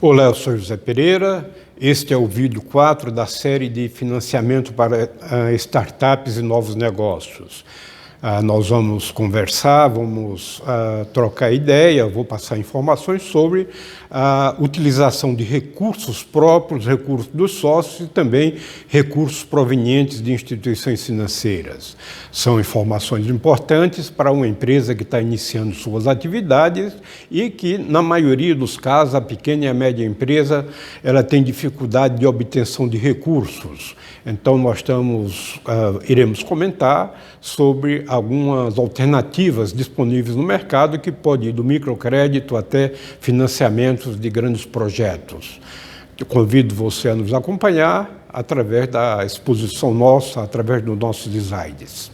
Olá, eu sou José Pereira. Este é o vídeo 4 da série de financiamento para startups e novos negócios. Nós vamos conversar, vamos trocar ideia, vou passar informações sobre a utilização de recursos próprios, recursos dos sócios e também recursos provenientes de instituições financeiras. São informações importantes para uma empresa que está iniciando suas atividades e que, na maioria dos casos, a pequena e a média empresa ela tem dificuldade de obtenção de recursos. Então, nós iremos comentar sobre algumas alternativas disponíveis no mercado que pode ir do microcrédito até financiamentos de grandes projetos. Eu convido você a nos acompanhar através da exposição nossa, através dos nossos slides.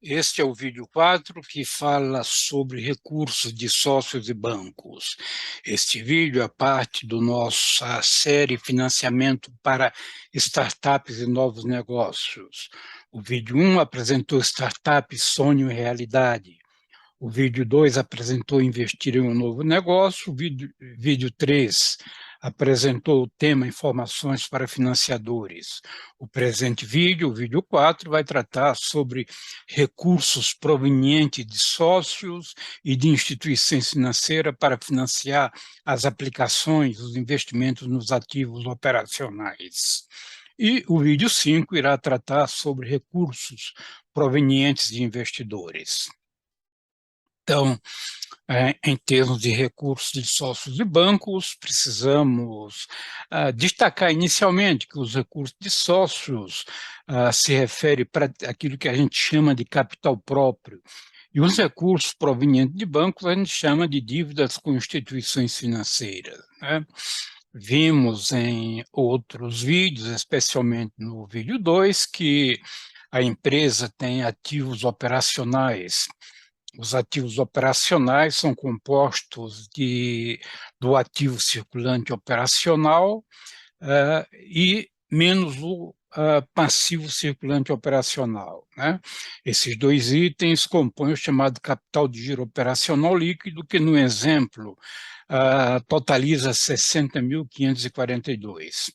Este é o vídeo 4 que fala sobre recursos de sócios e bancos. Este vídeo é parte da nossa série Financiamento para Startups e Novos Negócios. O vídeo 1 apresentou Startup, Sonho e Realidade. O vídeo 2 apresentou Investir em um Novo Negócio. O vídeo 3 apresentou o tema Informações para Financiadores. O presente vídeo, o vídeo 4, vai tratar sobre recursos provenientes de sócios e de instituições financeiras para financiar as aplicações, os investimentos nos ativos operacionais. E o vídeo 5 irá tratar sobre recursos provenientes de investidores. Então, em termos de recursos de sócios e bancos, precisamos destacar inicialmente que os recursos de sócios se refere para aquilo que a gente chama de capital próprio, e os recursos provenientes de bancos a gente chama de dívidas com instituições financeiras, né? Vimos em outros vídeos, especialmente no vídeo 2, que a empresa tem ativos operacionais. Os ativos operacionais são compostos do ativo circulante operacional e menos o passivo circulante operacional, né? Esses dois itens compõem o chamado capital de giro operacional líquido, que no exemplo totaliza 60.542.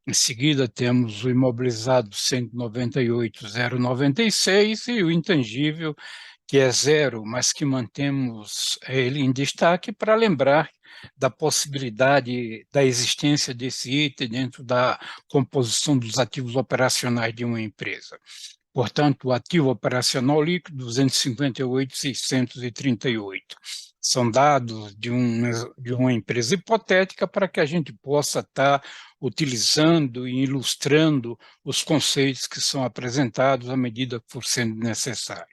Em seguida, temos o imobilizado 198.096 e o intangível, que é zero, mas que mantemos ele em destaque para lembrar da possibilidade da existência desse item dentro da composição dos ativos operacionais de uma empresa. Portanto, o ativo operacional líquido, 258.638. São dados de uma empresa hipotética para que a gente possa estar utilizando e ilustrando os conceitos que são apresentados à medida que for sendo necessário.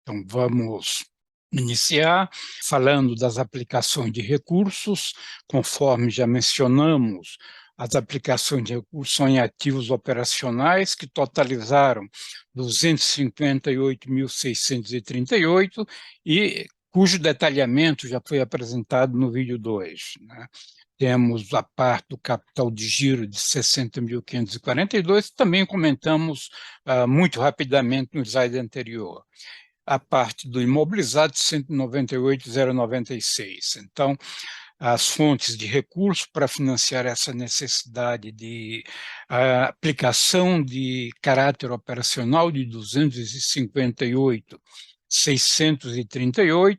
Então, vamos iniciar falando das aplicações de recursos. Conforme já mencionamos, as aplicações de recursos são em ativos operacionais que totalizaram 258.638 e cujo detalhamento já foi apresentado no vídeo 2, né? Temos a parte do capital de giro de 60.542, também comentamos muito rapidamente no slide anterior. A parte do imobilizado de 198.096. Então, as fontes de recursos para financiar essa necessidade de aplicação de caráter operacional de 258.638.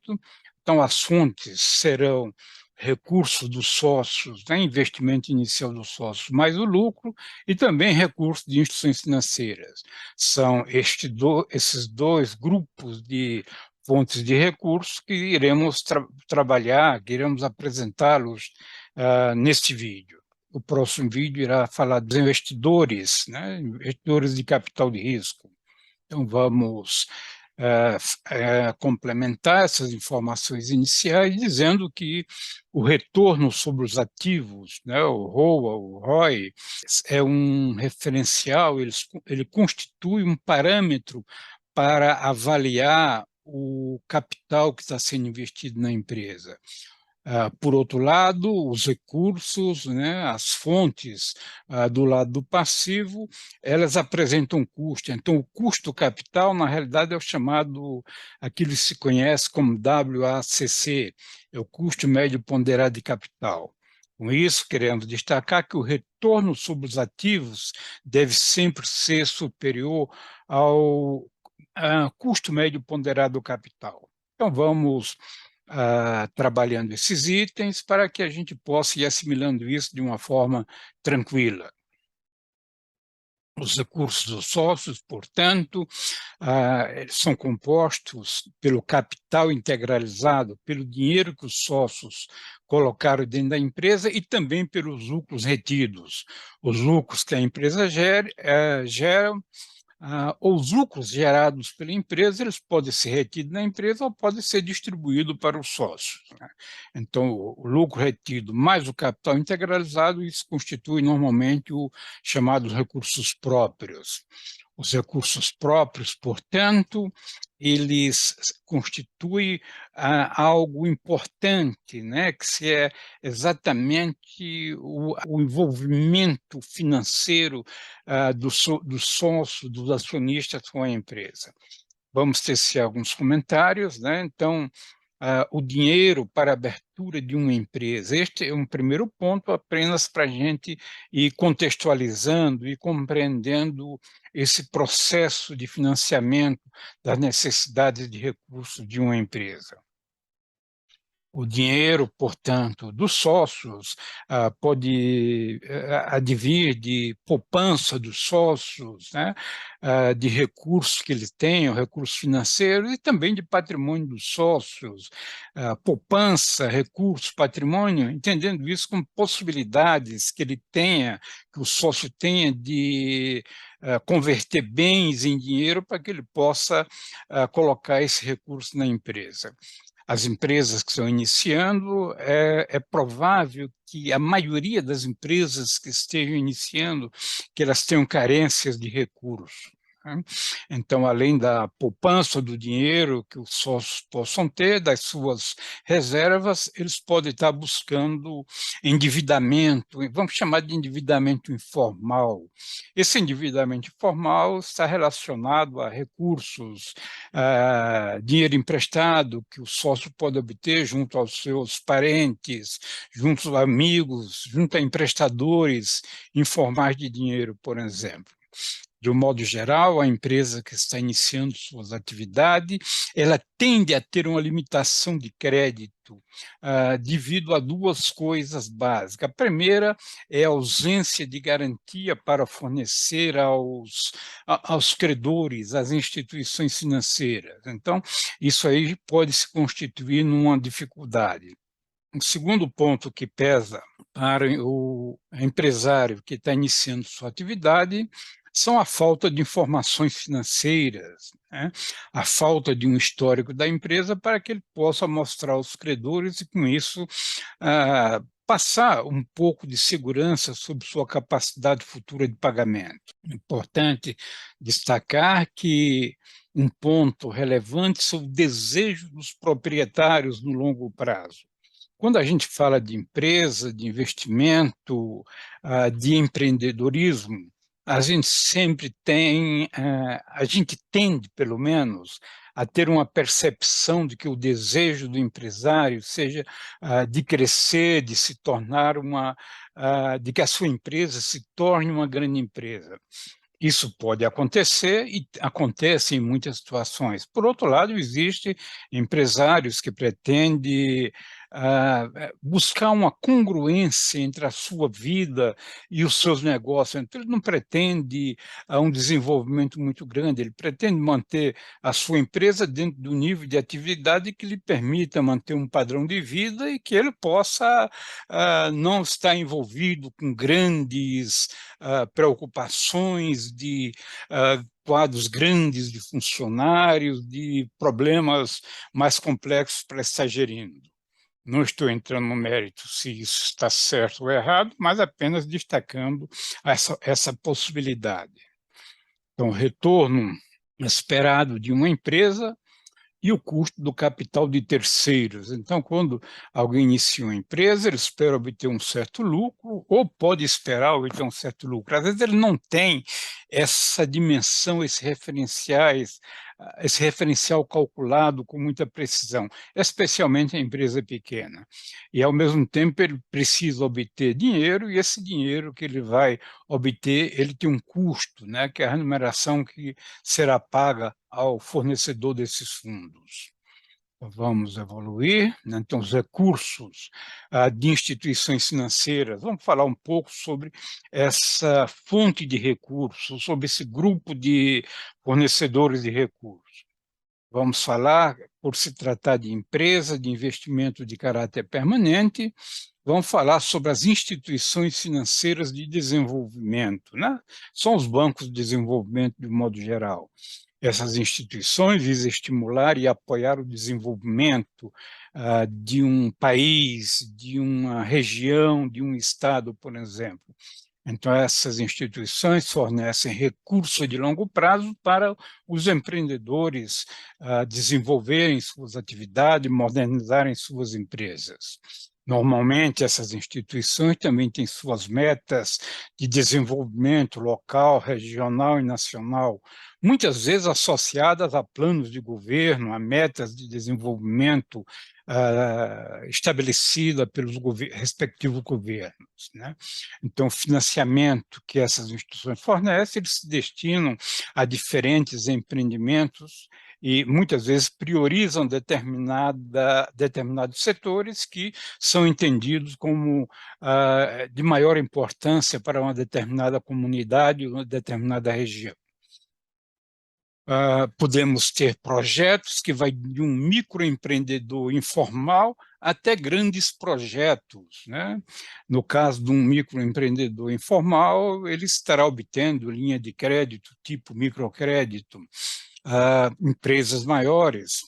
Então, as fontes serão recursos dos sócios, né, investimento inicial dos sócios, mais o lucro, e também recursos de instituições financeiras. São esses dois grupos de fontes de recursos que iremos trabalhar, que iremos apresentá-los neste vídeo. O próximo vídeo irá falar dos investidores, né, investidores de capital de risco. Então, vamos complementar essas informações iniciais, dizendo que o retorno sobre os ativos, né, o ROA, o ROI, é um referencial, ele constitui um parâmetro para avaliar o capital que está sendo investido na empresa. Por outro lado, os recursos, né, as fontes do lado do passivo, elas apresentam custo. Então, o custo capital, na realidade, é o chamado, aquilo que se conhece como WACC, é o custo médio ponderado de capital. Com isso, queremos destacar que o retorno sobre os ativos deve sempre ser superior ao custo médio ponderado do capital. Então, vamos trabalhando esses itens para que a gente possa ir assimilando isso de uma forma tranquila. Os recursos dos sócios, portanto, são compostos pelo capital integralizado, pelo dinheiro que os sócios colocaram dentro da empresa e também pelos lucros retidos. Os lucros que a empresa gera os lucros gerados pela empresa, eles podem ser retidos na empresa ou podem ser distribuídos para os sócios, né? Então, o lucro retido mais o capital integralizado, isso constitui normalmente o chamado recursos próprios. Os recursos próprios, portanto, eles constituem algo importante, né, que é exatamente o envolvimento financeiro do sócio, dos acionistas com a empresa. Vamos tecer alguns comentários, né? Então, o dinheiro para a abertura de uma empresa. Este é um primeiro ponto apenas para a gente ir contextualizando e compreendendo esse processo de financiamento das necessidades de recursos de uma empresa. O dinheiro, portanto, dos sócios pode advir de poupança dos sócios, né? De recursos que eles tenham, recursos financeiros, e também de patrimônio dos sócios, poupança, recursos, patrimônio, entendendo isso como possibilidades que ele tenha, que o sócio tenha de converter bens em dinheiro para que ele possa colocar esse recurso na empresa. As empresas que estão iniciando, é provável que a maioria das empresas que estejam iniciando, que elas tenham carências de recursos, né? Então, além da poupança do dinheiro que os sócios possam ter, das suas reservas, eles podem estar buscando endividamento, vamos chamar de endividamento informal. Esse endividamento informal está relacionado a recursos, dinheiro emprestado que o sócio pode obter junto aos seus parentes, junto aos amigos, junto a emprestadores informais de dinheiro, por exemplo. De um modo geral, a empresa que está iniciando suas atividades, ela tende a ter uma limitação de crédito devido a duas coisas básicas. A primeira é a ausência de garantia para fornecer aos credores, às instituições financeiras. Então, isso aí pode se constituir numa dificuldade. O segundo ponto que pesa para o empresário que está iniciando sua atividade são a falta de informações financeiras, né? A falta de um histórico da empresa para que ele possa mostrar aos credores e, com isso, passar um pouco de segurança sobre sua capacidade futura de pagamento. É importante destacar que um ponto relevante são o desejo dos proprietários no longo prazo. Quando a gente fala de empresa, de investimento, de empreendedorismo, a gente sempre tem, a gente tende, pelo menos, a ter uma percepção de que o desejo do empresário seja de crescer, de se tornar de que a sua empresa se torne uma grande empresa. Isso pode acontecer e acontece em muitas situações. Por outro lado, existem empresários que pretendem buscar uma congruência entre a sua vida e os seus negócios. Então, ele não pretende um desenvolvimento muito grande, ele pretende manter a sua empresa dentro do nível de atividade que lhe permita manter um padrão de vida e que ele possa não estar envolvido com grandes preocupações de quadros grandes de funcionários, de problemas mais complexos para estar gerindo. Não estou entrando no mérito se isso está certo ou errado, mas apenas destacando essa possibilidade. Então, o retorno esperado de uma empresa e o custo do capital de terceiros. Então, quando alguém inicia uma empresa, ele espera obter um certo lucro, ou pode esperar obter um certo lucro. Às vezes ele não tem essa dimensão, esse referencial calculado com muita precisão, especialmente a empresa pequena. E, ao mesmo tempo, ele precisa obter dinheiro, e esse dinheiro que ele vai obter, ele tem um custo, né, que é a remuneração que será paga ao fornecedor desses fundos. Vamos evoluir, né? Então, os recursos de instituições financeiras. Vamos falar um pouco sobre essa fonte de recursos, sobre esse grupo de fornecedores de recursos. Vamos falar, por se tratar de empresa, de investimento de caráter permanente, vamos falar sobre as instituições financeiras de desenvolvimento, né? São os bancos de desenvolvimento de modo geral. Essas instituições visam estimular e apoiar o desenvolvimento de um país, de uma região, de um estado, por exemplo. Então, essas instituições fornecem recursos de longo prazo para os empreendedores desenvolverem suas atividades, modernizarem suas empresas. Normalmente, essas instituições também têm suas metas de desenvolvimento local, regional e nacional, muitas vezes associadas a planos de governo, a metas de desenvolvimento estabelecida pelos respectivos governos, né? Então, o financiamento que essas instituições fornecem, eles se destinam a diferentes empreendimentos e, muitas vezes, priorizam determinados setores que são entendidos como de maior importância para uma determinada comunidade, uma determinada região. Podemos ter projetos que vai de um microempreendedor informal até grandes projetos, né? No caso de um microempreendedor informal, ele estará obtendo linha de crédito tipo microcrédito. Empresas maiores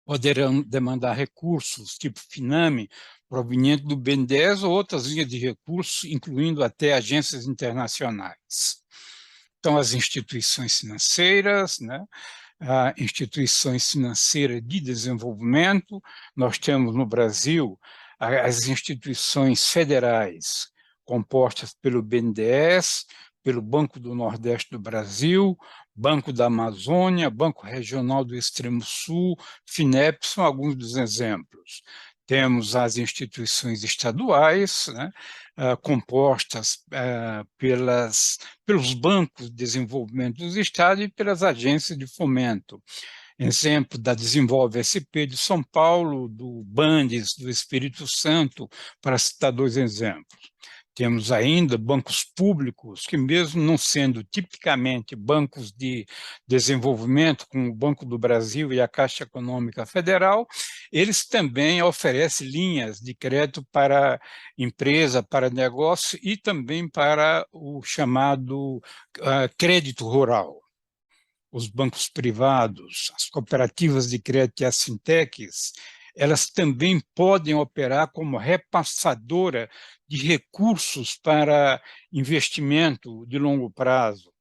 poderão demandar recursos tipo Finame, proveniente do BNDES, ou outras linhas de recursos, incluindo até agências internacionais. Então, as instituições financeiras, né? Instituições financeiras de desenvolvimento, nós temos no Brasil as instituições federais, compostas pelo BNDES, pelo Banco do Nordeste do Brasil, Banco da Amazônia, Banco Regional do Extremo Sul, FINEP, são alguns dos exemplos. Temos as instituições estaduais, né, compostas pelos bancos de desenvolvimento dos estados e pelas agências de fomento. Exemplo da Desenvolve SP de São Paulo, do Bandes do Espírito Santo, para citar dois exemplos. Temos ainda bancos públicos que, mesmo não sendo tipicamente bancos de desenvolvimento, como o Banco do Brasil e a Caixa Econômica Federal, eles também oferecem linhas de crédito para empresa, para negócio e também para o chamado crédito rural. Os bancos privados, as cooperativas de crédito e as fintechs, elas também podem operar como repassadora de recursos para investimento de longo prazo.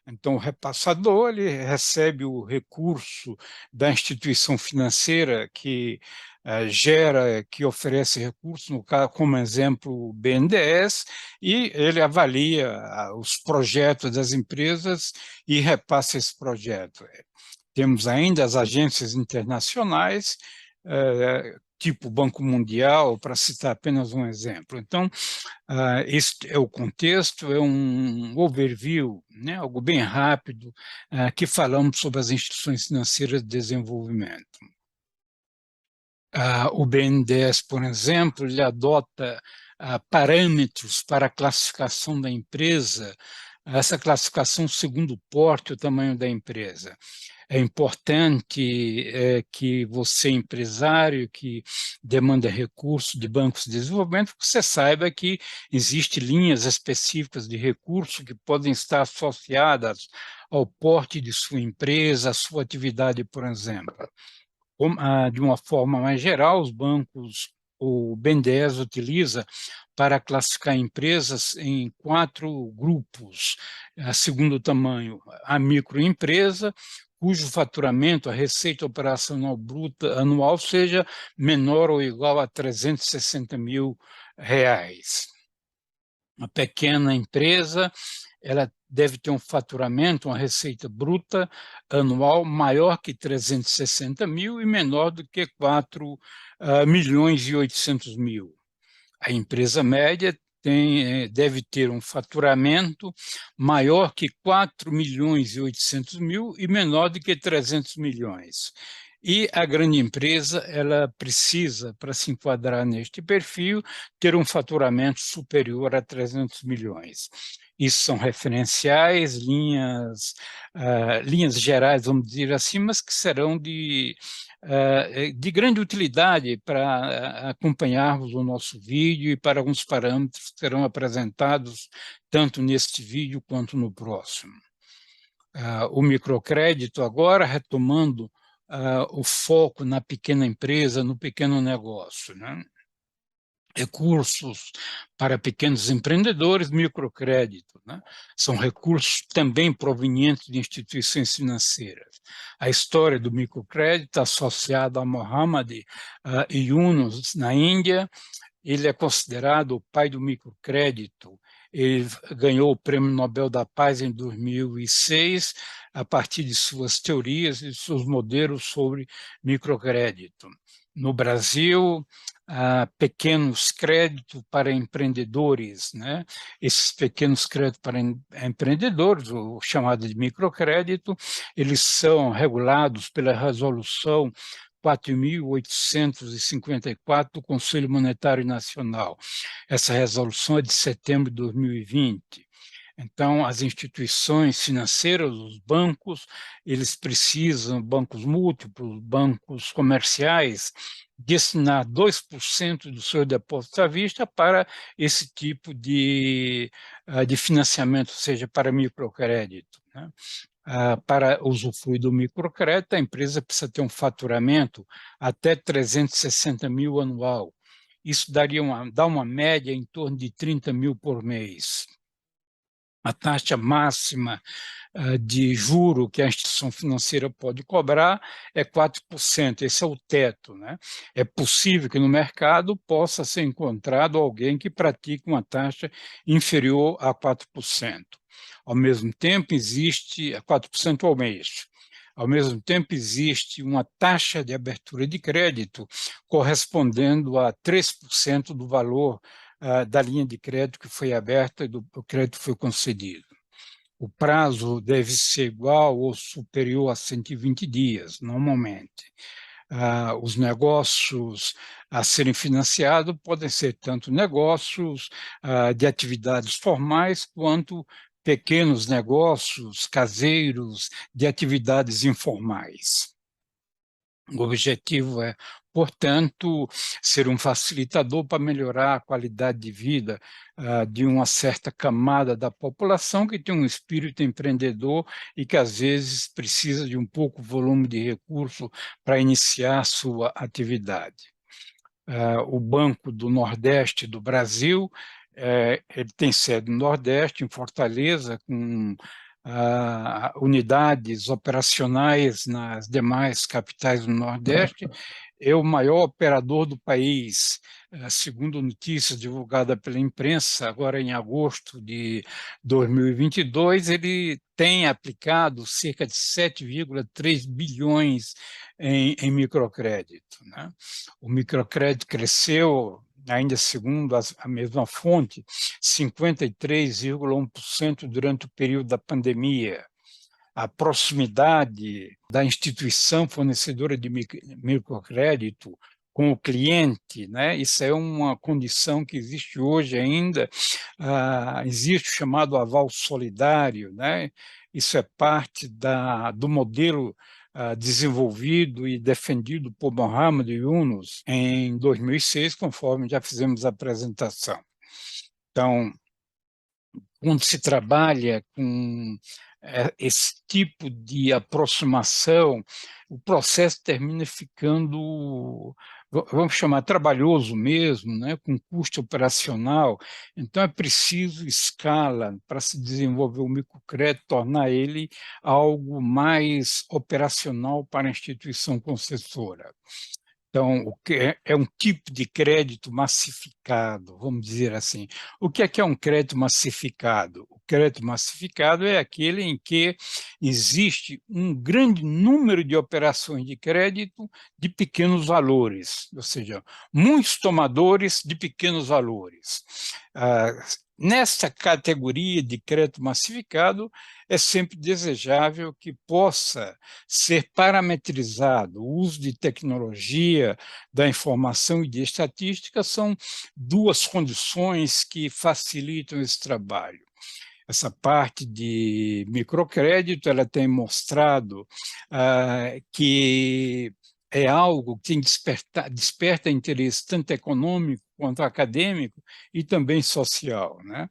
Então, o repassador ele recebe o recurso da instituição financeira que que oferece recursos, no caso, como exemplo, o BNDES, e ele avalia os projetos das empresas e repassa esse projeto. Temos ainda as agências internacionais, tipo Banco Mundial, para citar apenas um exemplo. Então, este é o contexto, é um overview, né, algo bem rápido, que falamos sobre as instituições financeiras de desenvolvimento. O BNDES, por exemplo, ele adota parâmetros para a classificação da empresa, essa classificação segundo o porte e o tamanho da empresa. É importante que você, empresário, que demanda recursos de bancos de desenvolvimento, que você saiba que existem linhas específicas de recurso que podem estar associadas ao porte de sua empresa, à sua atividade, por exemplo. De uma forma mais geral, os bancos, o BNDES utiliza para classificar empresas em 4 grupos, segundo o tamanho: a microempresa, cujo faturamento, a receita operacional bruta anual, seja menor ou igual a R$ 360 mil. Uma pequena empresa, ela deve ter um faturamento, uma receita bruta anual maior que 360 mil e menor do que 4.800.000. A empresa média deve ter um faturamento maior que 4.800.000 e menor do que 300 milhões. E a grande empresa, ela precisa, para se enquadrar neste perfil, ter um faturamento superior a 300 milhões. Isso são referenciais, linhas gerais, vamos dizer assim, mas que serão de grande utilidade para acompanharmos o nosso vídeo e para alguns parâmetros que serão apresentados tanto neste vídeo quanto no próximo. O microcrédito agora retomando o foco na pequena empresa, no pequeno negócio, né? Recursos para pequenos empreendedores, microcrédito, né? São recursos também provenientes de instituições financeiras. A história do microcrédito está associada a Muhammad Yunus, na Índia. Ele é considerado o pai do microcrédito. Ele ganhou o Prêmio Nobel da Paz em 2006, a partir de suas teorias e seus modelos sobre microcrédito. No Brasil, pequenos créditos para empreendedores, né? Esses pequenos créditos para empreendedores, o chamado de microcrédito, eles são regulados pela resolução 4.854 do Conselho Monetário Nacional. Essa resolução é de setembro de 2020. Então, as instituições financeiras, os bancos, eles precisam, bancos múltiplos, bancos comerciais, destinar 2% do seu depósito à vista para esse tipo de financiamento, ou seja, para microcrédito, né? Para usufruir do microcrédito, a empresa precisa ter um faturamento até 360 mil anual. Isso dá uma média em torno de 30 mil por mês. A taxa máxima de juro que a instituição financeira pode cobrar é 4%, esse é o teto, né? É possível que no mercado possa ser encontrado alguém que pratique uma taxa inferior a 4%. Ao mesmo tempo, existe 4% ao mês. Ao mesmo tempo, existe uma taxa de abertura de crédito correspondendo a 3% do valor da linha de crédito que foi aberta e do crédito que foi concedido. O prazo deve ser igual ou superior a 120 dias, normalmente. Os negócios a serem financiados podem ser tanto negócios de atividades formais quanto pequenos negócios caseiros de atividades informais. O objetivo é, portanto, ser um facilitador para melhorar a qualidade de vida de uma certa camada da população que tem um espírito empreendedor e que, às vezes, precisa de um pouco volume de recurso para iniciar a sua atividade. O Banco do Nordeste do Brasil, ele tem sede no Nordeste, em Fortaleza, com unidades operacionais nas demais capitais do Nordeste, é o maior operador do país. Segundo notícias divulgadas pela imprensa, agora em agosto de 2022, ele tem aplicado cerca de 7,3 bilhões em microcrédito, né? O microcrédito cresceu, ainda segundo a mesma fonte, 53,1% durante o período da pandemia. A proximidade da instituição fornecedora de microcrédito com o cliente, né? Isso é uma condição que existe hoje ainda. Existe o chamado aval solidário, né? Isso é parte do modelo desenvolvido e defendido por Muhammad Yunus em 2006, conforme já fizemos a apresentação. Então, quando se trabalha com esse tipo de aproximação, o processo termina ficando, vamos chamar trabalhoso mesmo, né, com custo operacional, então é preciso escala para se desenvolver o microcrédito, tornar ele algo mais operacional para a instituição concessora. Então, o que é um tipo de crédito massificado, vamos dizer assim. O que é um crédito massificado? O crédito massificado é aquele em que existe um grande número de operações de crédito de pequenos valores, ou seja, muitos tomadores de pequenos valores. Nesta categoria de crédito massificado, é sempre desejável que possa ser parametrizado. O uso de tecnologia, da informação e de estatística são duas condições que facilitam esse trabalho. Essa parte de microcrédito, ela tem mostrado que é algo que desperta interesse tanto econômico quanto acadêmico e também social, né?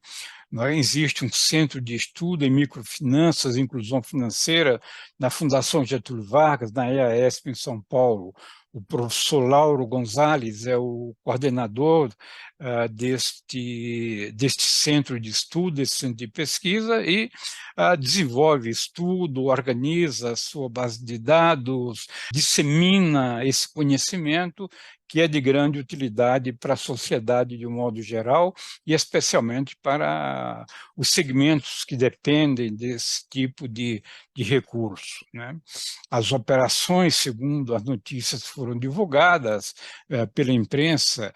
Existe um centro de estudo em microfinanças e inclusão financeira na Fundação Getúlio Vargas, na EASP em São Paulo. O professor Lauro Gonzalez é o coordenador deste centro de estudo, desse centro de pesquisa, e desenvolve estudo, organiza a sua base de dados, dissemina esse conhecimento que é de grande utilidade para a sociedade de um modo geral e especialmente para os segmentos que dependem desse tipo de recurso, né? As operações, segundo as notícias que foram divulgadas pela imprensa,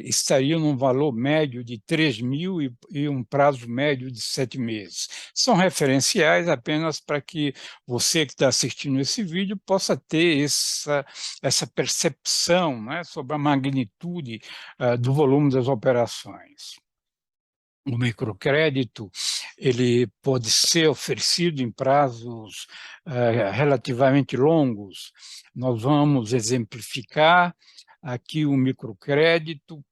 estariam num valor médio de 3 mil e um prazo médio de 7 meses. São referenciais apenas para que você que está assistindo esse vídeo possa ter essa percepção, né, sobre a magnitude do volume das operações. O microcrédito ele pode ser oferecido em prazos relativamente longos. Nós vamos exemplificar aqui o microcrédito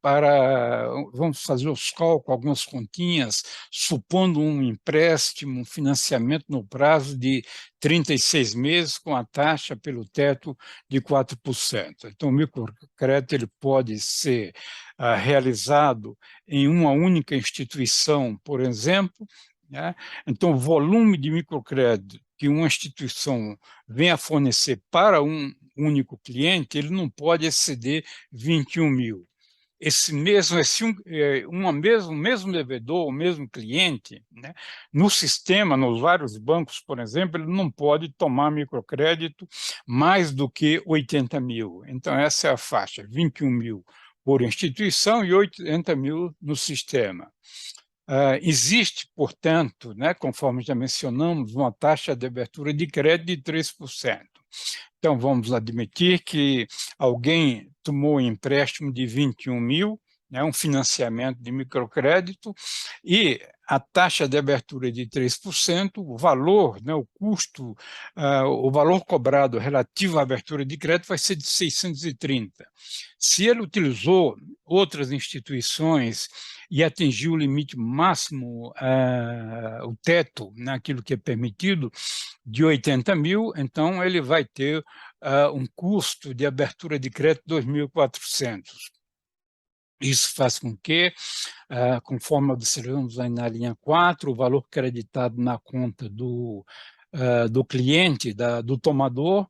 vamos fazer os cálculos, algumas continhas, supondo um empréstimo, um financiamento no prazo de 36 meses com a taxa pelo teto de 4%. Então, o microcrédito ele pode ser realizado em uma única instituição, por exemplo, né? Então, o volume de microcrédito que uma instituição vem a fornecer para um único cliente, ele não pode exceder 21 mil. Mesmo devedor, o mesmo cliente, né, no sistema, nos vários bancos, por exemplo, ele não pode tomar microcrédito mais do que 80 mil. Então, essa é a faixa, 21 mil por instituição e 80 mil no sistema. Existe, portanto, né, conforme já mencionamos, uma taxa de abertura de crédito de 3%. Então, vamos admitir que alguém tomou um empréstimo de 21 mil, né, um financiamento de microcrédito, e a taxa de abertura de 3%, o valor, né, o custo, o valor cobrado relativo à abertura de crédito vai ser de 630. Se ele utilizou outras instituições e atingiu o limite máximo, o teto, naquilo que é permitido, de 80 mil, então ele vai ter um custo de abertura de crédito de 2.400. Isso faz com que, conforme observamos aí na linha 4, o valor creditado na conta do cliente, do tomador,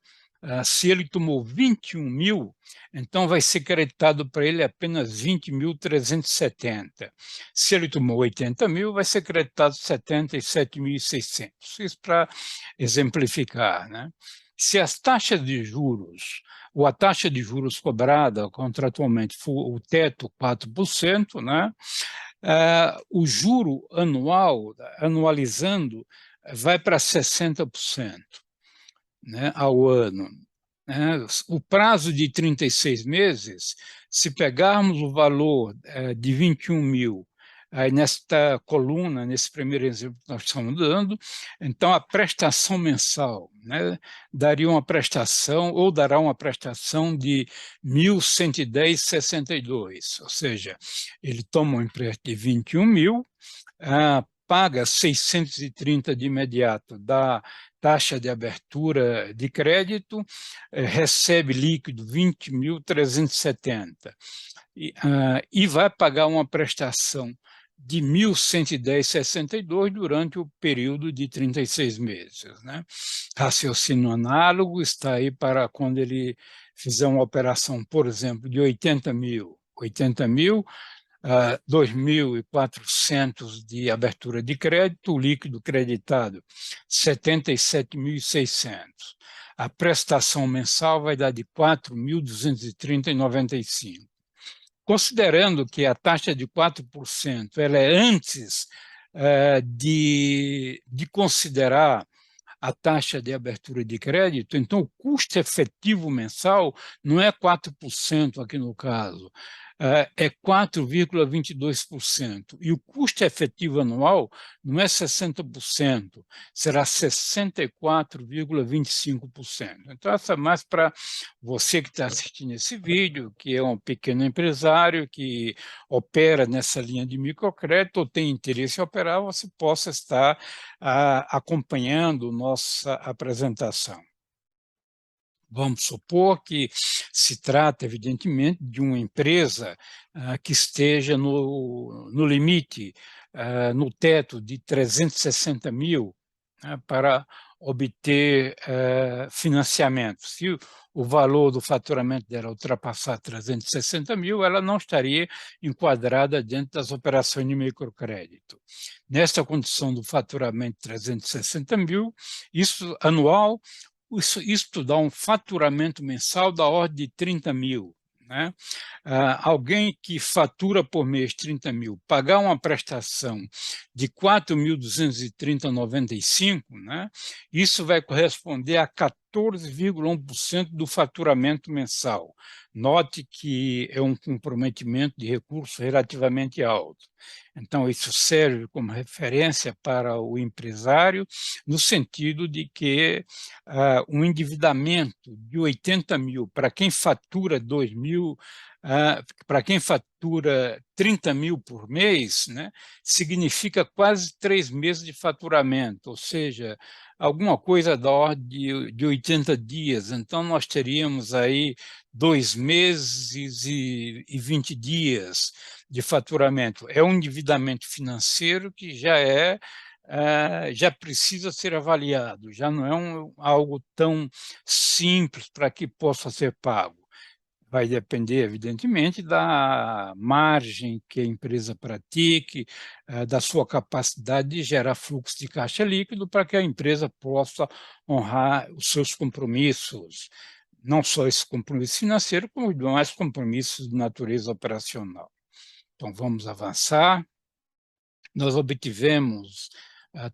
se ele tomou 21 mil, então vai ser creditado para ele apenas 20.370. Se ele tomou 80 mil, vai ser creditado 77.600. Isso para exemplificar, né? Se as taxas de juros, ou a taxa de juros cobrada contratualmente for o teto 4%, né? O juro anual, anualizando, vai para 60%. Né, ao ano. Né? O prazo de 36 meses, se pegarmos o valor de 21 mil, aí nesta coluna, nesse primeiro exemplo que nós estamos dando, então a prestação mensal, né, daria uma prestação, ou dará uma prestação de 1.110,62, ou seja, ele toma um empréstimo de 21 mil, paga 630 de imediato da taxa de abertura de crédito, recebe líquido 20.370 e vai pagar uma prestação de 1.110,62 durante o período de 36 meses. Né? Raciocínio análogo está aí para quando ele fizer uma operação, por exemplo, de 80 mil, 2.400 de abertura de crédito, o líquido creditado 77.600. A prestação mensal vai dar de 4.230,95. Considerando que a taxa de 4% ela é antes de considerar a taxa de abertura de crédito, então o custo efetivo mensal não é 4% aqui no caso, é 4,22%. E o custo efetivo anual não é 60%, será 64,25%. Então, essa é mais para você que está assistindo esse vídeo, que é um pequeno empresário que opera nessa linha de microcrédito ou tem interesse em operar, você possa estar acompanhando nossa apresentação. Vamos supor que se trata, evidentemente, de uma empresa que esteja no limite, no teto de 360 mil, né, para obter financiamento. Se o valor do faturamento dela ultrapassar 360 mil, ela não estaria enquadrada dentro das operações de microcrédito. Nesta condição do faturamento de 360 mil, isso anual, isso dá um faturamento mensal da ordem de 30 mil. Né? Alguém que fatura por mês 30 mil, pagar uma prestação de 4.230,95, né? Isso vai corresponder a 14,1% do faturamento mensal. Note que é um comprometimento de recurso relativamente alto. Então, isso serve como referência para o empresário, no sentido de que um endividamento de 80 mil para quem fatura 2 mil, para quem fatura 30 mil por mês, né, significa quase 3 meses de faturamento, ou seja, alguma coisa da ordem de 80 dias. Então, nós teríamos aí 2 meses e 20 dias de faturamento. É um endividamento financeiro que já precisa ser avaliado, já não é algo tão simples para que possa ser pago. Vai depender, evidentemente, da margem que a empresa pratique, da sua capacidade de gerar fluxo de caixa líquido para que a empresa possa honrar os seus compromissos, não só esse compromisso financeiro, como mais compromissos de natureza operacional. Então, vamos avançar. Nós obtivemos,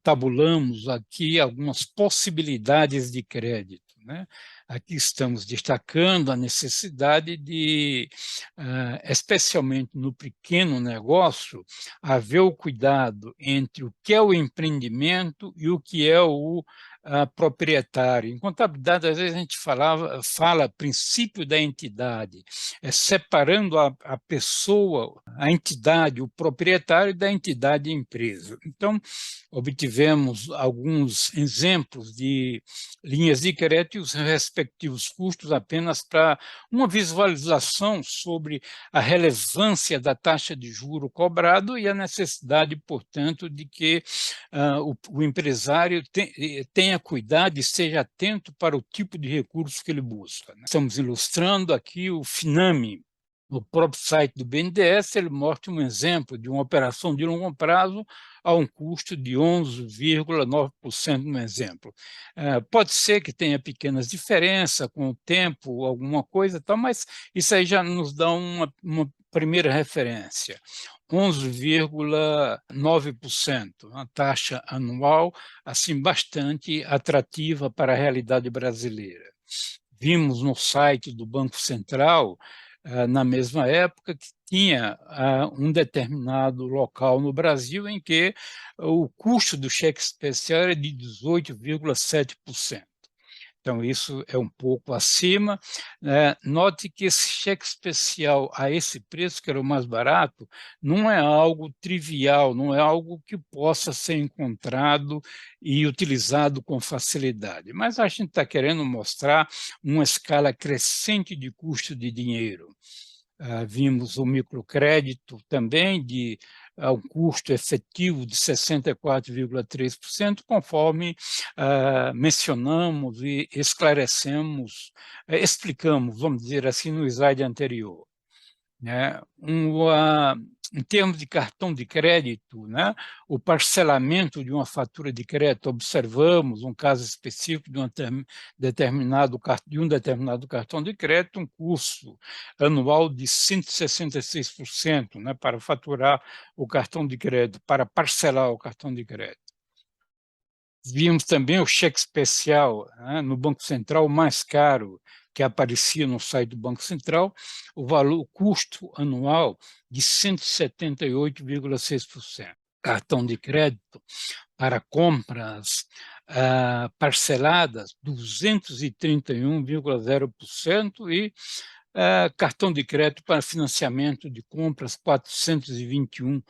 tabulamos aqui algumas possibilidades de crédito. Né? Aqui estamos destacando a necessidade de, especialmente no pequeno negócio, haver o cuidado entre o que é o empreendimento e o que é o proprietário. Em contabilidade, às vezes a gente fala princípio da entidade, separando a pessoa, a entidade, o proprietário da entidade empresa. Então, obtivemos alguns exemplos de linhas de crédito e os respectivos custos apenas para uma visualização sobre a relevância da taxa de juro cobrado e a necessidade, portanto, de que o empresário tenha cuidado e esteja atento para o tipo de recurso que ele busca. Né? Estamos ilustrando aqui o Finame. No próprio site do BNDES, ele mostra um exemplo de uma operação de longo prazo a um custo de 11,9% no exemplo. Pode ser que tenha pequenas diferenças com o tempo, alguma coisa, tal, mas isso aí já nos dá uma primeira referência. 11,9%, uma taxa anual assim bastante atrativa para a realidade brasileira. Vimos no site do Banco Central, na mesma época, que tinha um determinado local no Brasil em que o custo do cheque especial era de 18,7%. Então, isso é um pouco acima. Note que esse cheque especial a esse preço, que era o mais barato, não é algo trivial, não é algo que possa ser encontrado e utilizado com facilidade. Mas a gente está querendo mostrar uma escala crescente de custo de dinheiro. Vimos o microcrédito também de um custo efetivo de 64,3%, conforme mencionamos e esclarecemos, explicamos, vamos dizer assim, no slide anterior. Né? Em termos de cartão de crédito, né? O parcelamento de uma fatura de crédito, observamos um caso específico de um determinado cartão de crédito, um custo anual de 166%, né? Para faturar o cartão de crédito, para parcelar o cartão de crédito. Vimos também o cheque especial, né, no Banco Central, mais caro, que aparecia no site do Banco Central, o custo anual de 178,6%. Cartão de crédito para compras parceladas, 231,0%, e cartão de crédito para financiamento de compras, 421%.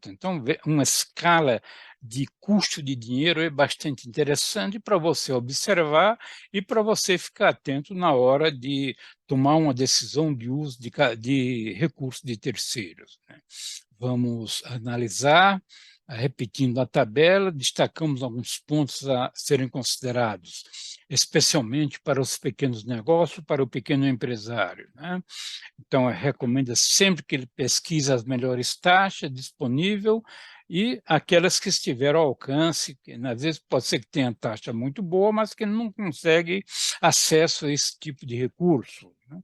Então, uma escala de custo de dinheiro é bastante interessante para você observar e para você ficar atento na hora de tomar uma decisão de uso de recursos de terceiros, né? Vamos analisar, repetindo a tabela, destacamos alguns pontos a serem considerados, especialmente para os pequenos negócios, para o pequeno empresário, né? Então, recomenda sempre que ele pesquise as melhores taxas disponíveis e aquelas que estiveram ao alcance, que às vezes pode ser que tenha taxa muito boa, mas que não consegue acesso a esse tipo de recurso, né?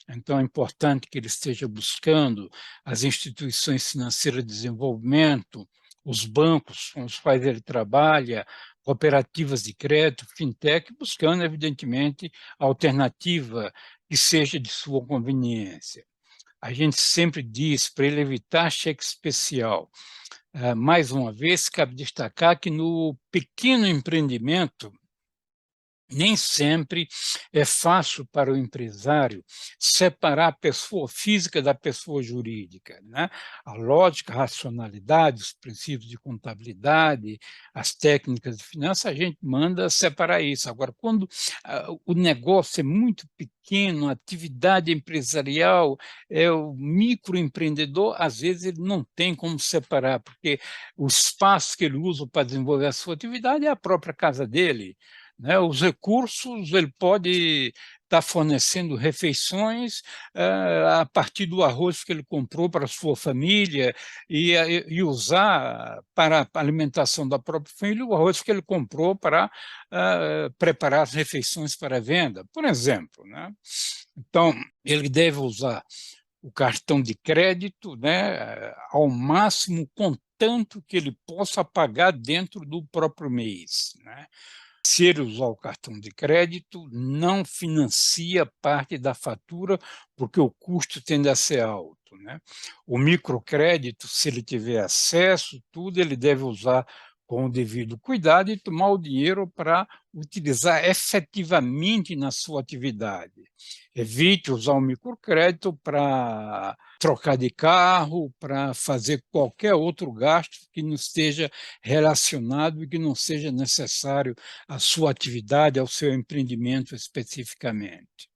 Então, é importante que ele esteja buscando as instituições financeiras de desenvolvimento, os bancos com os quais ele trabalha, cooperativas de crédito, fintech, buscando, evidentemente, a alternativa que seja de sua conveniência. A gente sempre diz para ele evitar cheque especial. Mais uma vez, cabe destacar que no pequeno empreendimento, nem sempre é fácil para o empresário separar a pessoa física da pessoa jurídica, né? A lógica, a racionalidade, os princípios de contabilidade, as técnicas de finanças, a gente manda separar isso. Agora, quando o negócio é muito pequeno, a atividade empresarial, é o microempreendedor, às vezes ele não tem como separar, porque o espaço que ele usa para desenvolver a sua atividade é a própria casa dele, né? Os recursos, ele pode estar fornecendo refeições a partir do arroz que ele comprou para a sua família e usar para a alimentação da própria família o arroz que ele comprou para preparar as refeições para venda, por exemplo, né? Então, ele deve usar o cartão de crédito, né, ao máximo, contanto que ele possa pagar dentro do próprio mês, né? Se ele usar o cartão de crédito, não financia parte da fatura, porque o custo tende a ser alto, né? O microcrédito, se ele tiver acesso, tudo ele deve usar com o devido cuidado e tomar o dinheiro para utilizar efetivamente na sua atividade. Evite usar o microcrédito para trocar de carro, para fazer qualquer outro gasto que não esteja relacionado e que não seja necessário à sua atividade, ao seu empreendimento especificamente.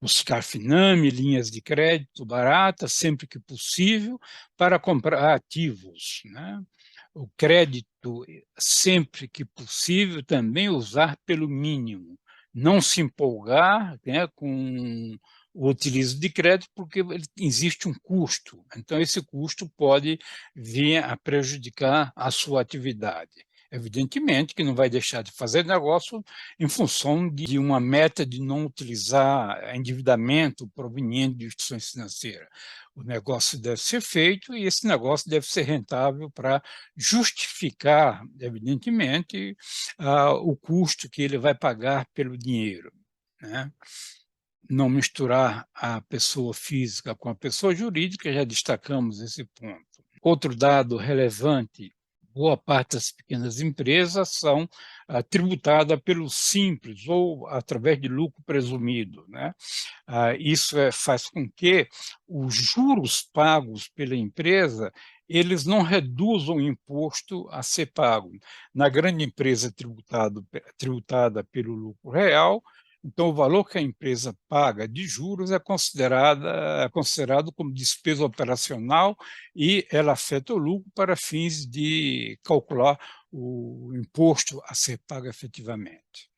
Buscar Finame, linhas de crédito baratas, sempre que possível, para comprar ativos, né? O crédito, sempre que possível, também usar pelo mínimo. Não se empolgar, né, com o utilizo de crédito, porque existe um custo. Então, esse custo pode vir a prejudicar a sua atividade. Evidentemente que não vai deixar de fazer negócio em função de uma meta de não utilizar endividamento proveniente de instituições financeiras. O negócio deve ser feito e esse negócio deve ser rentável para justificar, evidentemente, o custo que ele vai pagar pelo dinheiro, né? Não misturar a pessoa física com a pessoa jurídica, já destacamos esse ponto. Outro dado relevante boa parte das pequenas empresas são tributadas pelo Simples ou através de lucro presumido, né? Isso faz com que os juros pagos pela empresa eles não reduzam o imposto a ser pago. Na grande empresa tributada pelo lucro real, então o valor que a empresa paga de juros é considerado como despesa operacional e ela afeta o lucro para fins de calcular o imposto a ser pago efetivamente.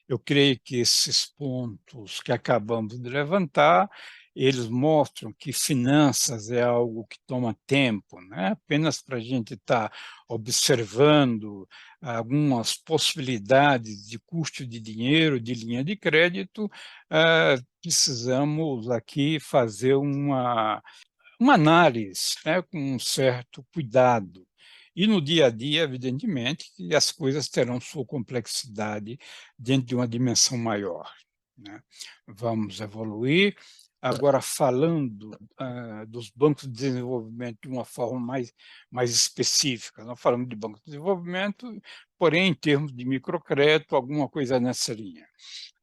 Eu creio que esses pontos que acabamos de levantar, eles mostram que finanças é algo que toma tempo, né? Apenas para a gente estar observando algumas possibilidades de custo de dinheiro, de linha de crédito, precisamos aqui fazer uma análise, né, com um certo cuidado. E no dia a dia, evidentemente, que as coisas terão sua complexidade dentro de uma dimensão maior, né? Vamos evoluir. Agora, falando dos bancos de desenvolvimento de uma forma mais específica, nós falamos de banco de desenvolvimento, porém, em termos de microcrédito, alguma coisa nessa linha.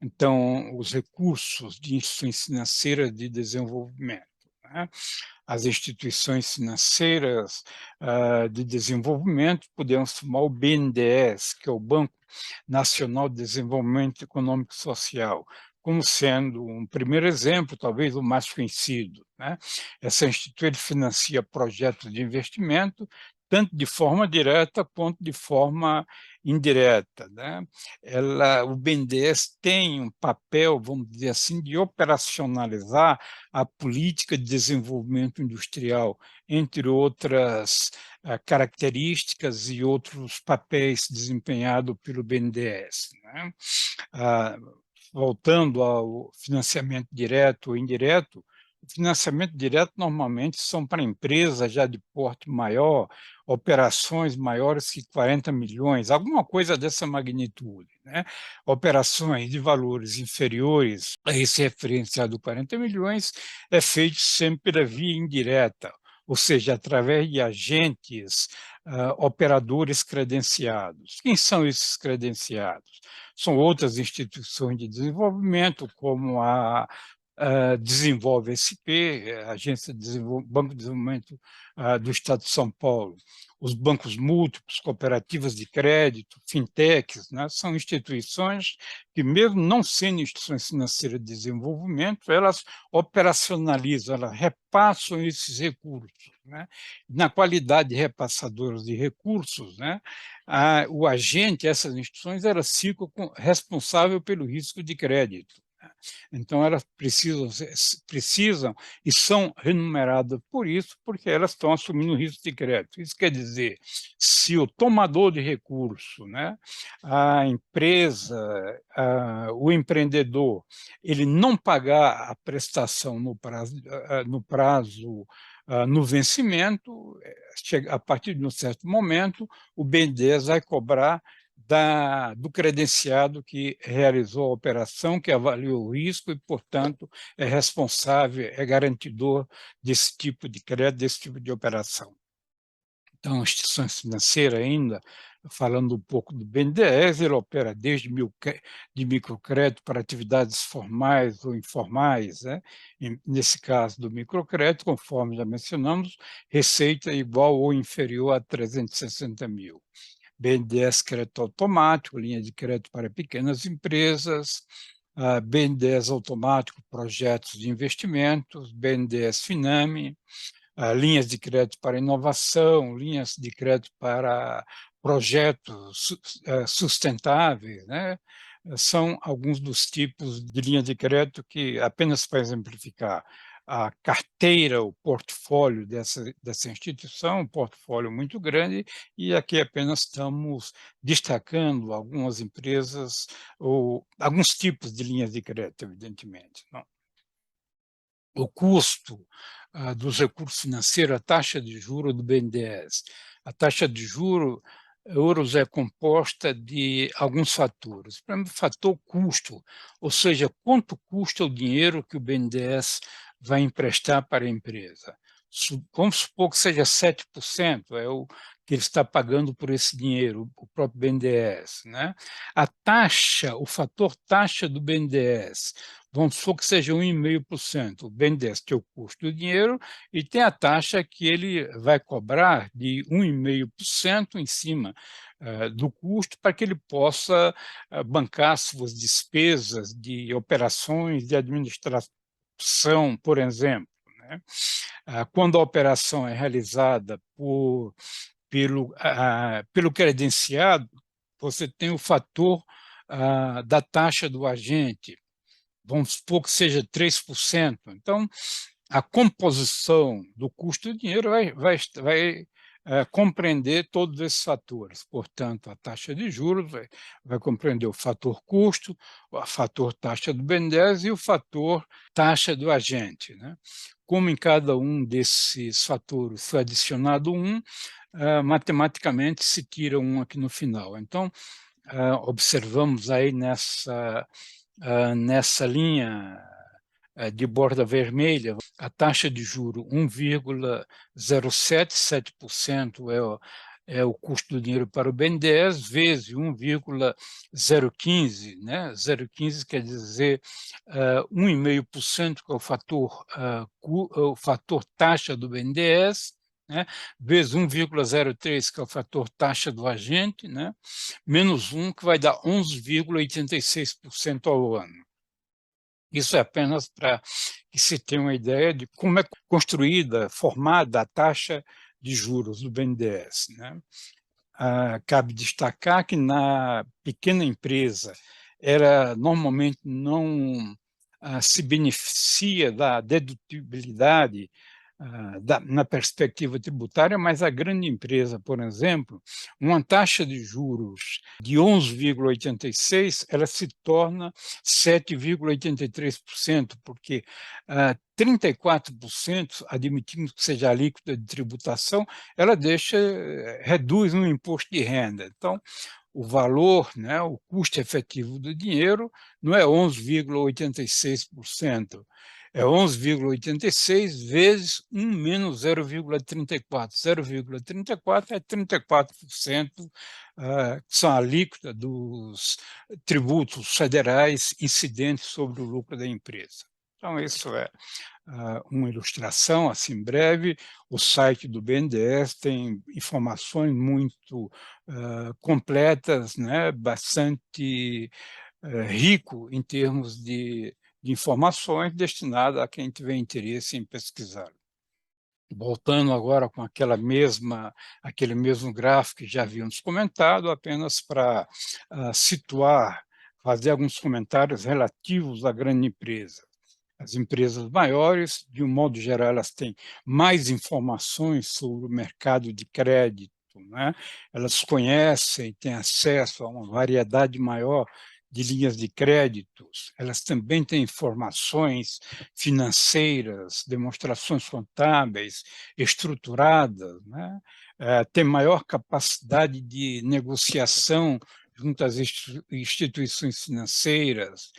Então, os recursos de instituições financeiras de desenvolvimento, né? As instituições financeiras de desenvolvimento, podemos tomar o BNDES, que é o Banco Nacional de Desenvolvimento Econômico e Social, como sendo um primeiro exemplo, talvez o mais conhecido, né? Essa instituição financia projetos de investimento, tanto de forma direta quanto de forma indireta, né? O BNDES tem um papel, vamos dizer assim, de operacionalizar a política de desenvolvimento industrial, entre outras características e outros papéis desempenhados pelo BNDES, né? Ah, Voltando ao financiamento direto ou indireto, o financiamento direto normalmente são para empresas já de porte maior, operações maiores que 40 milhões, alguma coisa dessa magnitude, né? Operações de valores inferiores a esse referenciado 40 milhões é feito sempre pela via indireta, ou seja, através de agentes operadores credenciados. Quem são esses credenciados? São outras instituições de desenvolvimento, como a Desenvolve SP, a Agência de Banco de Desenvolvimento do Estado de São Paulo, os bancos múltiplos, cooperativas de crédito, fintechs, né, são instituições que, mesmo não sendo instituições financeiras de desenvolvimento, elas operacionalizam, elas repassam esses recursos, né? Na qualidade de repassadoras de recursos, né, o agente, essas instituições, elas ficam responsáveis pelo risco de crédito, né? Então, elas precisam e são remuneradas por isso, porque elas estão assumindo o risco de crédito. Isso quer dizer, se o tomador de recurso, né, a empresa, o empreendedor, ele não pagar a prestação no vencimento, a partir de um certo momento, o BNDES vai cobrar do credenciado que realizou a operação, que avaliou o risco e, portanto, é responsável, é garantidor desse tipo de crédito, desse tipo de operação. Então, a instituição financeira ainda, falando um pouco do BNDES, ele opera desde de microcrédito para atividades formais ou informais, né? Nesse caso do microcrédito, conforme já mencionamos, receita igual ou inferior a 360 mil. BNDES crédito automático, linha de crédito para pequenas empresas, BNDES automático, projetos de investimentos, BNDES Finame, linhas de crédito para inovação, linhas de crédito para projetos sustentáveis, né? São alguns dos tipos de linha de crédito que, apenas para exemplificar, a carteira, o portfólio dessa instituição, um portfólio muito grande, e aqui apenas estamos destacando algumas empresas ou alguns tipos de linhas de crédito, evidentemente. Não? O custo dos recursos financeiros, a taxa de juros do BNDES. A taxa de juros é composta de alguns fatores. O primeiro fator, custo, ou seja, quanto custa o dinheiro que o BNDES vai emprestar para a empresa. Vamos supor que seja 7%, é o que ele está pagando por esse dinheiro, o próprio BNDES, né? A taxa, o fator taxa do BNDES, vamos supor que seja 1,5%. O BNDES tem o custo do dinheiro e tem a taxa que ele vai cobrar de 1,5% em cima do custo para que ele possa bancar suas despesas de operações de administração, por exemplo, né? Quando a operação é realizada pelo credenciado, você tem o fator da taxa do agente, vamos supor que seja 3%. Então, a composição do custo do dinheiro vai compreender todos esses fatores. Portanto, a taxa de juros vai compreender o fator custo, o fator taxa do BNDES e o fator taxa do agente, né? Como em cada um desses fatores foi adicionado um, matematicamente se tira um aqui no final. Então, observamos aí nessa linha de borda vermelha, a taxa de juro 1,077% é o custo do dinheiro para o BNDES, vezes 1,015, né? 0,15 quer dizer 1,5%, que é o fator taxa do BNDES, né? Vezes 1,03, que é o fator taxa do agente, né? Menos 1, que vai dar 11,86% ao ano. Isso é apenas para que se tenha uma ideia de como é construída, formada a taxa de juros do BNDES, né? Cabe destacar que na pequena empresa ela normalmente não se beneficia da dedutibilidade na perspectiva tributária, mas a grande empresa, por exemplo, uma taxa de juros de 11,86, ela se torna 7,83%, porque 34%, admitindo que seja a alíquota de tributação, ela reduz no imposto de renda. Então, o valor, né, o custo efetivo do dinheiro não é 11,86%, é 11,86 vezes 1 menos 0,34. 0,34 é 34%, que são a alíquota dos tributos federais incidentes sobre o lucro da empresa. Então, isso é uma ilustração, assim, breve. O site do BNDES tem informações muito completas, né, bastante rico em termos de informações destinadas a quem tiver interesse em pesquisar. Voltando agora com aquele mesmo gráfico que já havíamos comentado, apenas para situar, fazer alguns comentários relativos à grande empresa. As empresas maiores, de um modo geral, elas têm mais informações sobre o mercado de crédito, né? Elas conhecem, têm acesso a uma variedade maior de linhas de créditos, elas também têm informações financeiras, demonstrações contábeis estruturadas, né? Têm maior capacidade de negociação junto às instituições financeiras,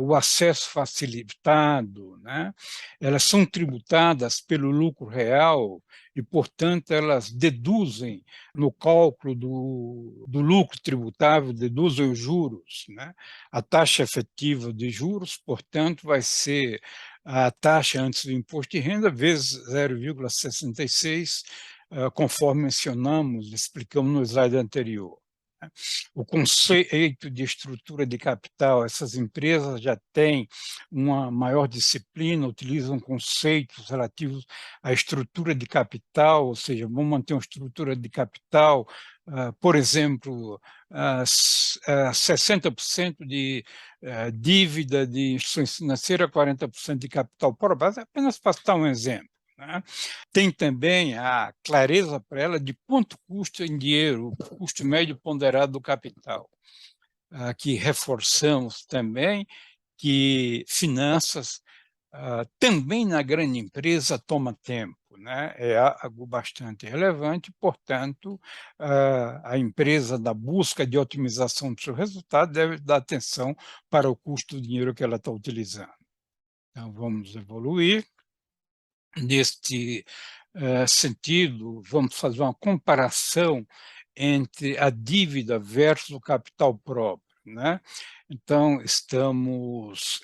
o acesso facilitado, né? Elas são tributadas pelo lucro real e, portanto, elas deduzem no cálculo do lucro tributável, deduzem os juros, né? A taxa efetiva de juros, portanto, vai ser a taxa antes do imposto de renda vezes 0,66, conforme mencionamos, explicamos no slide anterior. O conceito de estrutura de capital, essas empresas já têm uma maior disciplina, utilizam conceitos relativos à estrutura de capital, ou seja, vão manter uma estrutura de capital, por exemplo, 60% de dívida de instituições financeiras, 40% de capital próprio, apenas para citar um exemplo, né? Tem também a clareza para ela de quanto custa em dinheiro, o custo médio ponderado do capital. Aqui reforçamos também que finanças também na grande empresa toma tempo, né? É algo bastante relevante, portanto, a empresa da busca de otimização do seu resultado deve dar atenção para o custo do dinheiro que ela está utilizando. Então, vamos evoluir. Neste sentido, vamos fazer uma comparação entre a dívida versus o capital próprio, né? Então, estamos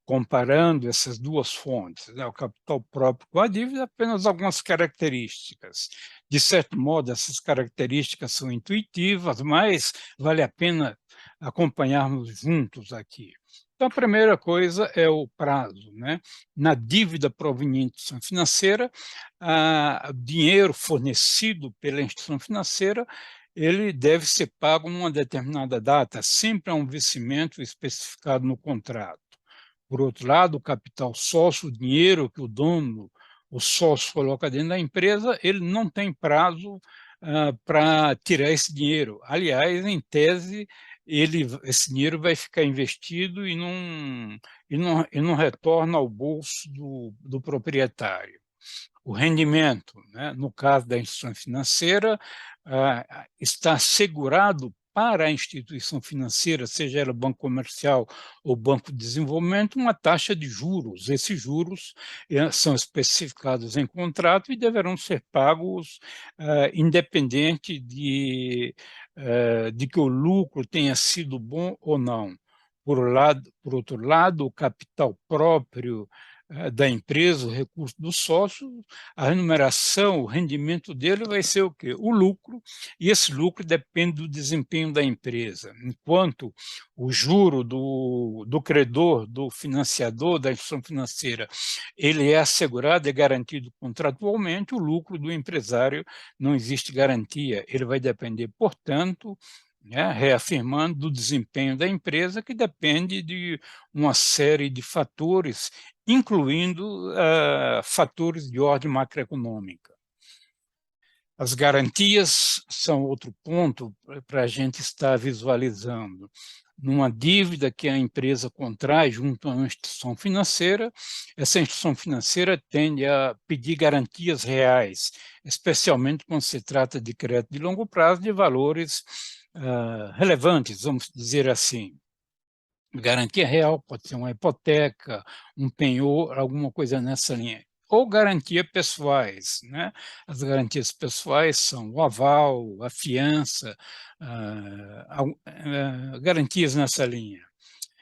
comparando essas duas fontes, né? O capital próprio com a dívida, apenas algumas características. De certo modo, essas características são intuitivas, mas vale a pena acompanharmos juntos aqui. Então, a primeira coisa é o prazo, né? Na dívida proveniente de instituição financeira, o dinheiro fornecido pela instituição financeira, ele deve ser pago numa determinada data, sempre há um vencimento especificado no contrato. Por outro lado, o capital sócio, o dinheiro que o dono, o sócio coloca dentro da empresa, ele não tem prazo para tirar esse dinheiro. Aliás, em tese, esse dinheiro vai ficar investido e não retorna ao bolso do proprietário. O rendimento, né, no caso da instituição financeira, está assegurado para a instituição financeira, seja ela banco comercial ou banco de desenvolvimento, uma taxa de juros. Esses juros são especificados em contrato e deverão ser pagos independente de que o lucro tenha sido bom ou não. Por outro lado, o capital próprio da empresa, o recurso do sócio, a remuneração, o rendimento dele vai ser o quê? O lucro, e esse lucro depende do desempenho da empresa. Enquanto o juro do credor, do financiador, da instituição financeira, ele é assegurado, é garantido contratualmente, o lucro do empresário não existe garantia. Ele vai depender, portanto, né, reafirmando, do desempenho da empresa, que depende de uma série de fatores, incluindo fatores de ordem macroeconômica. As garantias são outro ponto para a gente estar visualizando. Numa dívida que a empresa contrai junto a uma instituição financeira, essa instituição financeira tende a pedir garantias reais, especialmente quando se trata de crédito de longo prazo de valores relevantes, vamos dizer assim. Garantia real pode ser uma hipoteca, um penhor, alguma coisa nessa linha. Ou garantia pessoais, né? As garantias pessoais são o aval, a fiança, garantias nessa linha.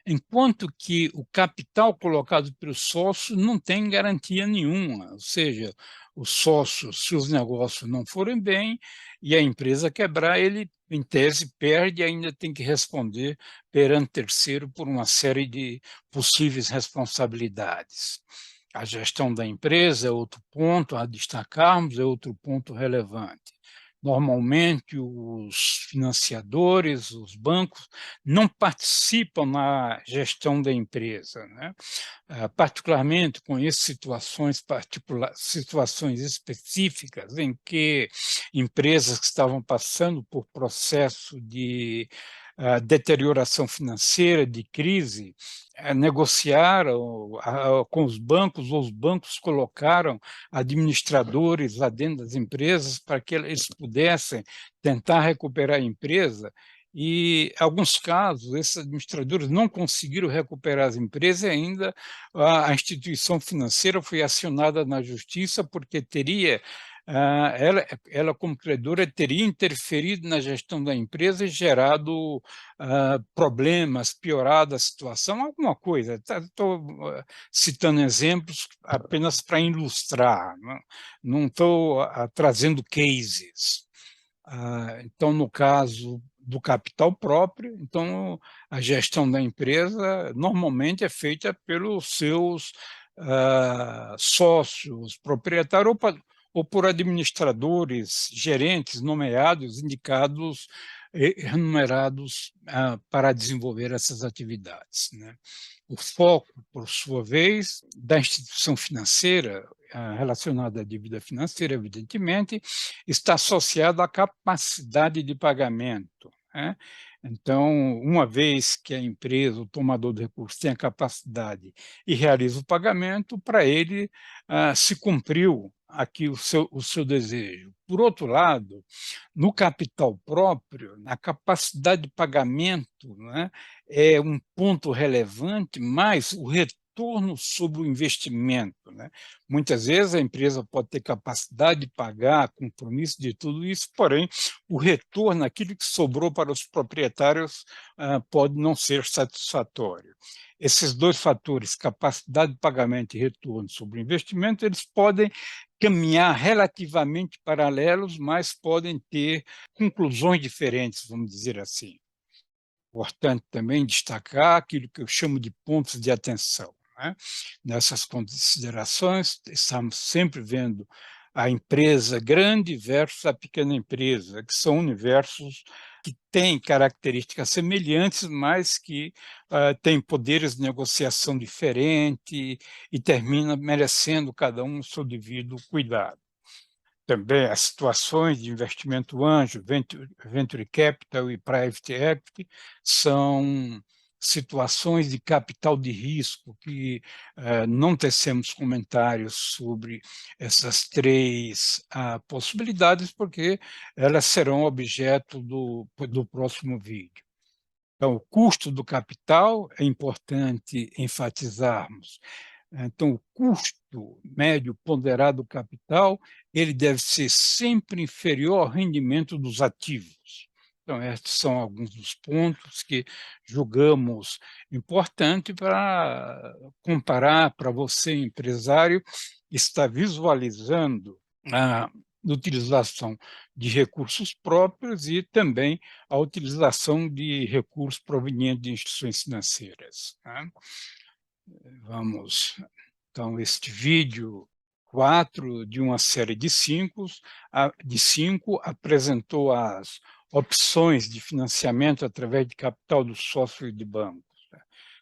Enquanto que o capital colocado pelo sócio não tem garantia nenhuma, ou seja, o sócio, se os negócios não forem bem e a empresa quebrar, ele, em tese, perde e ainda tem que responder perante terceiro por uma série de possíveis responsabilidades. A gestão da empresa é outro ponto a destacarmos, é outro ponto relevante. Normalmente, os financiadores, os bancos, não participam na gestão da empresa, né? Particularmente conheço situações específicas em que empresas que estavam passando por processo de deterioração financeira, de crise, negociaram com os bancos, ou os bancos colocaram administradores lá dentro das empresas para que eles pudessem tentar recuperar a empresa. E, em alguns casos, esses administradores não conseguiram recuperar as empresas e ainda a instituição financeira foi acionada na justiça porque teria ela, como credora, teria interferido na gestão da empresa e gerado problemas, piorado a situação, alguma coisa. Estou citando exemplos apenas para ilustrar, não estou trazendo cases. Então, no caso do capital próprio, então a gestão da empresa normalmente é feita pelos seus sócios, proprietários ou por administradores, gerentes nomeados, indicados e remunerados para desenvolver essas atividades, né? O foco, por sua vez, da instituição financeira, relacionada à dívida financeira, evidentemente, está associado à capacidade de pagamento, né? Então, uma vez que a empresa, o tomador de recursos, tem a capacidade e realiza o pagamento, para ele se cumpriu aqui o seu desejo. Por outro lado, no capital próprio, a capacidade de pagamento, né, é um ponto relevante, mas o retorno retorno sobre o investimento, né? Muitas vezes a empresa pode ter capacidade de pagar, compromisso de tudo isso, porém o retorno, aquilo que sobrou para os proprietários, pode não ser satisfatório. Esses dois fatores, capacidade de pagamento e retorno sobre o investimento, eles podem caminhar relativamente paralelos, mas podem ter conclusões diferentes, vamos dizer assim. Importante também destacar aquilo que eu chamo de pontos de atenção, né? Nessas considerações, estamos sempre vendo a empresa grande versus a pequena empresa, que são universos que têm características semelhantes, mas que têm poderes de negociação diferentes e termina merecendo cada um o seu devido cuidado. Também as situações de investimento anjo, venture capital e private equity são situações de capital de risco que não tecemos comentários sobre essas três possibilidades, porque elas serão objeto do próximo vídeo. Então, o custo do capital é importante enfatizarmos. Então, o custo médio ponderado do capital, ele deve ser sempre inferior ao rendimento dos ativos. Então, estes são alguns dos pontos que julgamos importante para comparar, para você, empresário, estar visualizando a utilização de recursos próprios e também a utilização de recursos provenientes de instituições financeiras, né? Então, este vídeo 4 de uma série de 5 apresentou as opções de financiamento através de capital do sócio e de bancos.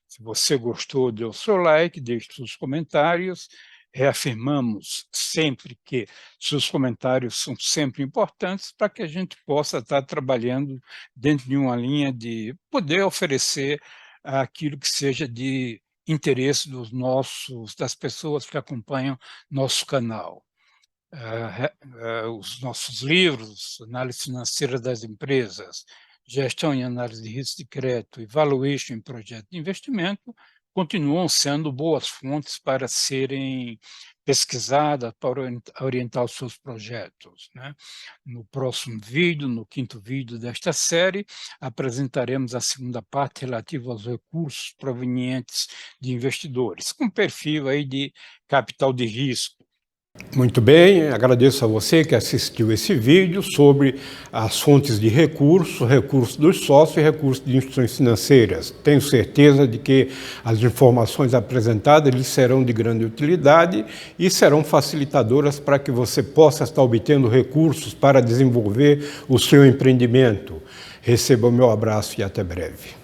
Se você gostou, dê o seu like, deixe seus comentários. Reafirmamos sempre que seus comentários são sempre importantes para que a gente possa estar trabalhando dentro de uma linha de poder oferecer aquilo que seja de interesse das pessoas que acompanham nosso canal. Os nossos livros, Análise Financeira das Empresas, Gestão e Análise de Risco de Crédito e Valuation em Projeto de Investimento, continuam sendo boas fontes para serem pesquisadas, para orientar os seus projetos, né? No próximo vídeo, no 5º vídeo desta série, apresentaremos a segunda parte relativa aos recursos provenientes de investidores, com perfil aí de capital de risco. Muito bem, agradeço a você que assistiu esse vídeo sobre as fontes de recursos dos sócios e recursos de instituições financeiras. Tenho certeza de que as informações apresentadas lhes serão de grande utilidade e serão facilitadoras para que você possa estar obtendo recursos para desenvolver o seu empreendimento. Receba o meu abraço e até breve.